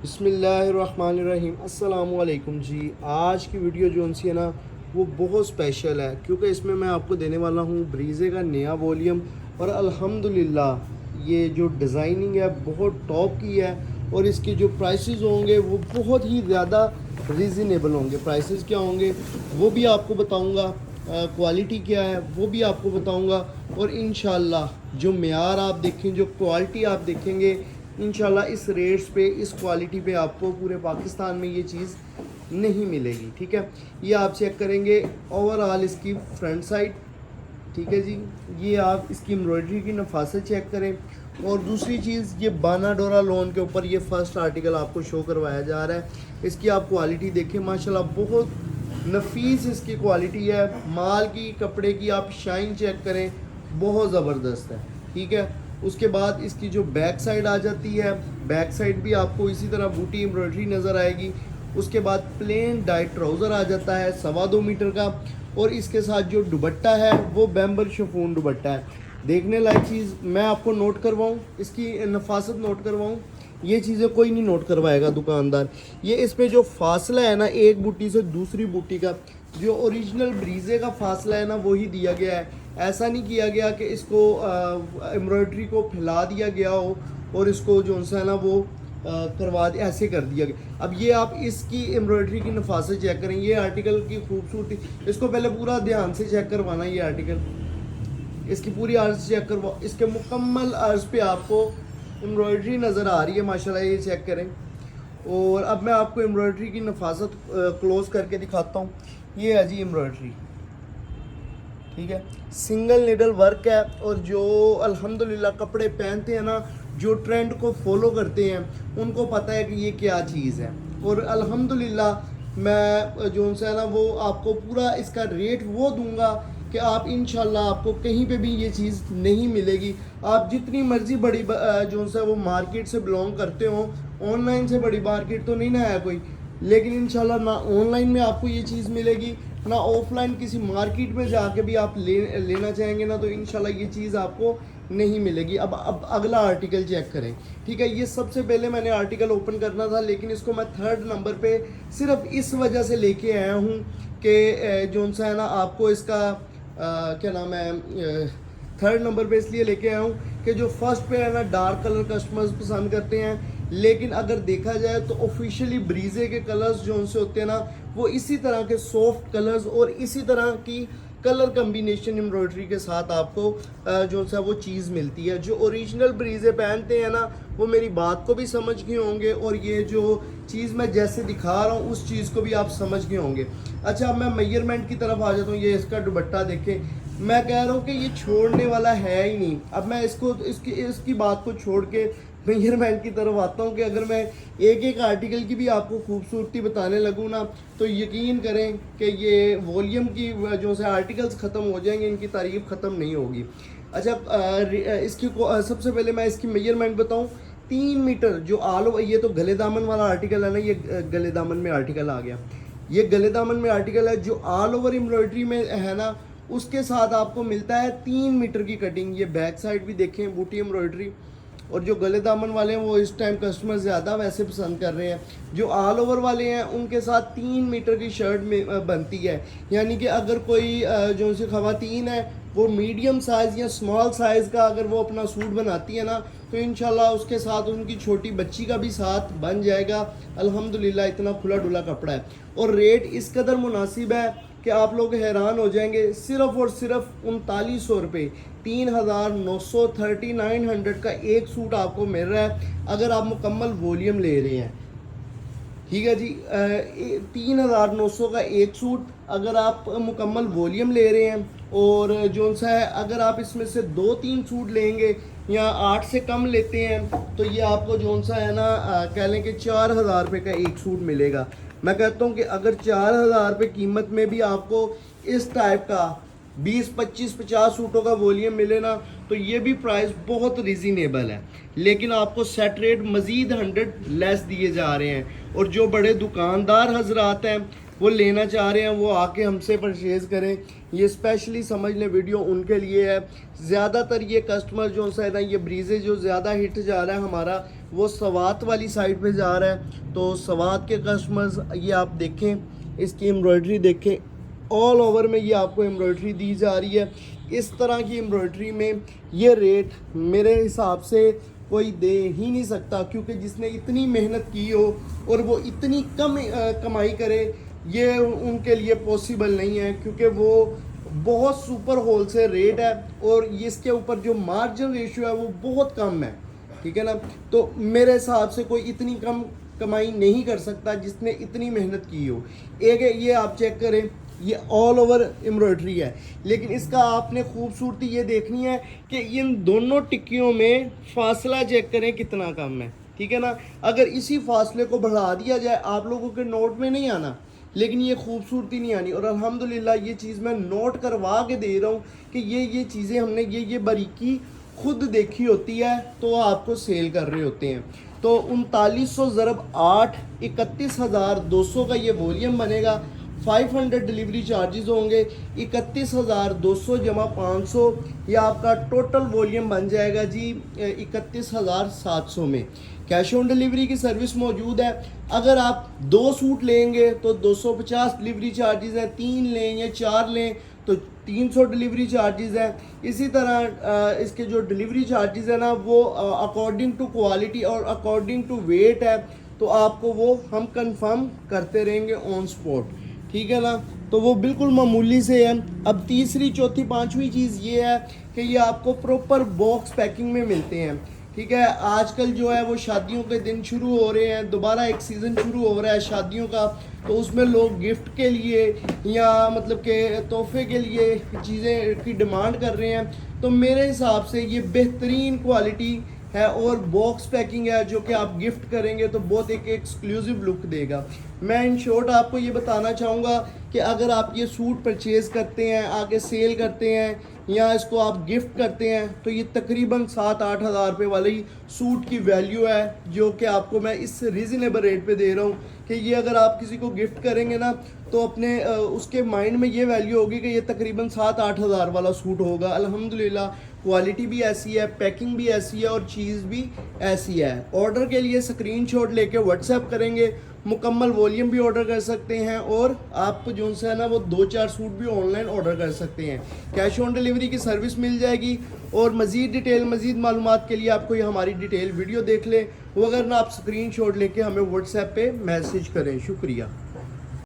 बिस्मिल्लाहिर्रहमानिर्रहीम अस्सलामुअलैकुम जी। आज की वीडियो जो सी है ना वो बहुत स्पेशल है क्योंकि इसमें मैं आपको देने वाला हूँ ब्रीज़े का नया वॉल्यूम। और अल्हम्दुलिल्लाह ये जो डिज़ाइनिंग है बहुत टॉप की है और इसके जो प्राइसेस होंगे वो बहुत ही ज़्यादा रीज़नेबल होंगे। प्राइसेस क्या होंगे वो भी आपको बताऊँगा, क्वालिटी क्या है वो भी आपको बताऊँगा। और इंशाल्लाह जो मेयार आप देखें, जो क्वालिटी आप देखेंगे, इंशाल्लाह इस रेट्स पे, इस क्वालिटी पे आपको पूरे पाकिस्तान में ये चीज़ नहीं मिलेगी। ठीक है, ये आप चेक करेंगे ओवरऑल इसकी फ्रंट साइड। ठीक है जी, ये आप इसकी एम्ब्रॉयडरी की नफासत चेक करें। और दूसरी चीज़, ये बाना डोरा लोन के ऊपर ये फर्स्ट आर्टिकल आपको शो करवाया जा रहा है। इसकी आप क्वालिटी देखें, माशाल्लाह बहुत नफीस इसकी क्वालिटी है। माल की, कपड़े की आप शाइन चेक करें, बहुत ज़बरदस्त है। ठीक है, उसके बाद इसकी जो बैक साइड आ जाती है, बैक साइड भी आपको इसी तरह बूटी एम्ब्रॉयडरी नज़र आएगी। उसके बाद प्लेन डाइट ट्राउज़र आ जाता है 2.25 मीटर का। और इसके साथ जो दुपट्टा है वो बैम्बर शिफॉन दुपट्टा है। देखने लायक चीज़ मैं आपको नोट करवाऊँ, इसकी नफासत नोट करवाऊँ, ये चीज़ें कोई नहीं नोट करवाएगा दुकानदार। ये इसमें जो फासला है ना एक बूटी से दूसरी बूटी का, जो ओरिजिनल ब्रीज़े का फासला है ना वही दिया गया है। ऐसा नहीं किया गया कि इसको एम्ब्रॉयडरी को फैला दिया गया हो और इसको जो सा है ना वो करवा ऐसे कर दिया गया। अब ये आप इसकी एम्ब्रॉयडरी की नफासत चेक करें, ये आर्टिकल की खूबसूरती, इसको पहले पूरा ध्यान से चेक करवाना। ये आर्टिकल, इसकी पूरी अर्ज चेक करवा, इसके मुकम्मल अर्ज पे आपको एम्ब्रॉयडरी नज़र आ रही है माशाल्लाह, ये चेक करें। और अब मैं आपको एम्ब्रॉयडरी की नफासत क्लोज करके दिखाता हूँ। ये है जी एम्ब्रॉयडरी। ठीक है, सिंगल निडल वर्क है। और जो अल्हम्दुलिल्लाह कपड़े पहनते हैं ना, जो ट्रेंड को फॉलो करते हैं, उनको पता है कि ये क्या चीज़ है। और अल्हम्दुलिल्लाह मैं जो सा है ना वो आपको पूरा इसका रेट वो दूंगा कि आप इंशाल्लाह आपको कहीं पे भी ये चीज़ नहीं मिलेगी। आप जितनी मर्ज़ी बड़ी जो सा वो मार्केट से बिलोंग करते हो, ऑनलाइन से बड़ी मार्केट तो नहीं ना है कोई, लेकिन इंशाल्लाह ना ऑनलाइन में आपको ये चीज़ मिलेगी, ना ऑफलाइन किसी मार्केट में जाके भी आप लेना चाहेंगे ना तो इंशाल्लाह ये चीज़ आपको नहीं मिलेगी। अब अगला आर्टिकल चेक करें। ठीक है, ये सबसे पहले मैंने आर्टिकल ओपन करना था, लेकिन इसको मैं 3rd नंबर पे सिर्फ इस वजह से लेके आया हूँ कि जो सा है ना आपको इसका क्या नाम है, 3rd नंबर पे इसलिए लेके आया हूँ कि जो फर्स्ट पे है ना डार्क कलर कस्टमर्स पसंद करते हैं, लेकिन अगर देखा जाए तो ऑफिशियली ब्रीज़े के कलर्स जो उनसे होते हैं ना वो इसी तरह के सॉफ्ट कलर्स और इसी तरह की कलर कम्बिनेशन एम्ब्रॉयडरी के साथ आपको जो सा वो चीज़ मिलती है। जो ओरिजिनल ब्रीज़े पहनते हैं ना वो मेरी बात को भी समझ गए होंगे और ये जो चीज़ मैं जैसे दिखा रहा हूँ उस चीज़ को भी आप समझ गए होंगे। अच्छा, अब मैं मेजरमेंट की तरफ आ जाता हूँ। ये इसका दुपट्टा देखें, मैं कह रहा हूँ कि ये छोड़ने वाला है ही नहीं। अब मैं इसको इसकी बात को छोड़ के मेजरमेंट की तरफ आता हूँ कि अगर मैं एक एक आर्टिकल की भी आपको खूबसूरती बताने लगूँ ना तो यकीन करें कि ये वॉल्यूम की जो से आर्टिकल्स ख़त्म हो जाएंगे, इनकी तारीफ ख़त्म नहीं होगी। अच्छा, इसकी सबसे पहले मैं इसकी मेजरमेंट बताऊँ। 3 मीटर जो आल ओवर, ये तो गले दामन वाला आर्टिकल है ना, ये गले दामन में आर्टिकल आ गया। ये गले दामन में आर्टिकल है जो ऑल ओवर एम्ब्रॉयडरी में है ना, उसके साथ आपको मिलता है 3 मीटर की कटिंग। ये बैक साइड भी देखें, बूटी एम्ब्रॉयडरी। और जो गले दामन वाले हैं वो इस टाइम कस्टमर ज़्यादा वैसे पसंद कर रहे हैं। जो ऑल ओवर वाले हैं उनके साथ 3 मीटर की शर्ट में बनती है। यानी कि अगर कोई जो सी ख़वातीन है वो मीडियम साइज़ या स्मॉल साइज़ का अगर वो अपना सूट बनाती है ना तो इंशाल्लाह उसके साथ उनकी छोटी बच्ची का भी साथ बन जाएगा। अल्हम्दुलिल्लाह इतना खुला डुला कपड़ा है और रेट इस कदर मुनासिब है कि आप लोग हैरान हो जाएंगे। सिर्फ और सिर्फ 3900 रुपये, 3900 का एक सूट आपको मिल रहा है अगर आप मुकम्मल वॉल्यूम ले रहे हैं। ठीक है जी, 3900 का एक सूट अगर आप मुकम्मल वॉल्यूम ले रहे हैं। और जो सा है अगर आप इसमें से 2-3 सूट लेंगे या 8 से कम लेते हैं तो ये आपको जो सा है ना कह लें कि 4000 रुपये का एक सूट मिलेगा। मैं कहता हूँ कि अगर 4000 रुपये कीमत में भी आपको इस टाइप का 20, 25, 50 सूटों का वॉल्यूम मिले ना तो ये भी प्राइस बहुत रिजनेबल है। लेकिन आपको सेट रेट मज़ीद 100 लेस दिए जा रहे हैं। और जो बड़े दुकानदार हजरात हैं वो लेना चाह रहे हैं वो आके हमसे परचेज़ करें। ये स्पेशली समझ लें वीडियो उनके लिए है। ज़्यादातर ये कस्टमर जो है ना, ये ब्रीज़े जो ज़्यादा हिट जा रहा है हमारा वो सवात वाली साइड पे जा रहा है। तो सवात के कस्टमर्स ये आप देखें, इसकी एम्ब्रॉयडरी देखें, ऑल ओवर में ये आपको एम्ब्रॉयडरी दी जा रही है। इस तरह की एम्ब्रॉयडरी में ये रेट मेरे हिसाब से कोई दे ही नहीं सकता, क्योंकि जिसने इतनी मेहनत की हो और वो इतनी कम कमाई करे, ये उनके लिए पॉसिबल नहीं है, क्योंकि वो बहुत सुपर होलसेल रेट है और इसके ऊपर जो मार्जिन रेशियो है वो बहुत कम है, ठीक है ना। तो मेरे हिसाब से कोई इतनी कम कमाई नहीं कर सकता जिसने इतनी मेहनत की हो। एक ये आप चेक करें, ये ऑल ओवर एम्ब्रॉयडरी है, लेकिन इसका आपने खूबसूरती ये देखनी है कि इन दोनों टिक्कियों में फासला चेक करें कितना कम है, ठीक है ना। अगर इसी फासले को बढ़ा दिया जाए, आप लोगों के नोट में नहीं आना, लेकिन ये खूबसूरती नहीं आनी। और अल्हम्दुलिल्लाह ये चीज़ मैं नोट करवा के दे रहा हूँ कि ये चीज़ें हमने ये बारीकी खुद देखी होती है, तो आपको सेल कर रहे होते हैं। तो 3900 ज़रब 8 31,200 का ये वॉल्यूम बनेगा। 500 डिलीवरी चार्जेस होंगे, 31,200 जमा 500, ये आपका टोटल वॉल्यूम बन जाएगा जी 31,700 में। कैश ऑन डिलीवरी की सर्विस मौजूद है। अगर आप 2 सूट लेंगे तो 250 डिलीवरी चार्जेस हैं, 3 लें या 4 लें तो 300 डिलीवरी चार्जेस हैं। इसी तरह इसके जो डिलीवरी चार्जेस है ना, वो अकॉर्डिंग टू क्वालिटी और अकॉर्डिंग टू वेट है, तो आपको वो हम कंफर्म करते रहेंगे ऑन स्पॉट, ठीक है ना। तो वो बिल्कुल मामूली से है। अब तीसरी, चौथी, पांचवी चीज़ ये है कि ये आपको प्रॉपर बॉक्स पैकिंग में मिलते हैं, ठीक है। आजकल जो है वो शादियों के दिन शुरू हो रहे हैं, दोबारा एक सीज़न शुरू हो रहा है शादियों का, तो उसमें लोग गिफ्ट के लिए या मतलब के तोहफे के लिए चीज़ें की डिमांड कर रहे हैं। तो मेरे हिसाब से ये बेहतरीन क्वालिटी है और बॉक्स पैकिंग है, जो कि आप गिफ्ट करेंगे तो बहुत एक एक्सक्लूसिव लुक देगा। मैं इन शॉर्ट आपको ये बताना चाहूँगा कि अगर आप ये सूट परचेज़ करते हैं, आगे सेल करते हैं या इसको आप गिफ्ट करते हैं, तो ये तकरीबन 7-8 हज़ार रुपये वाली सूट की वैल्यू है, जो कि आपको मैं इस रीज़नेबल रेट पे दे रहा हूँ कि ये अगर आप किसी को गिफ्ट करेंगे ना, तो अपने उसके माइंड में ये वैल्यू होगी कि ये तकरीबन 7-8 हज़ार वाला सूट होगा। अल्हम्दुलिल्लाह क्वालिटी भी ऐसी है, पैकिंग भी ऐसी है और चीज़ भी ऐसी है। ऑर्डर के लिए स्क्रीनशॉट लेके व्हाट्सएप करेंगे, मुकम्मल वॉल्यूम भी ऑर्डर कर सकते हैं और आप जो है ना वो 2-4 सूट भी ऑनलाइन ऑर्डर कर सकते हैं। कैश ऑन डिलीवरी की सर्विस मिल जाएगी। और मज़ीद डिटेल, मज़ीद मालूमात के लिए आपको ये हमारी डिटेल वीडियो देख लें, वो अगर ना आप स्क्रीनशॉट लेके हमें व्हाट्सएप पे मैसेज करें। शुक्रिया।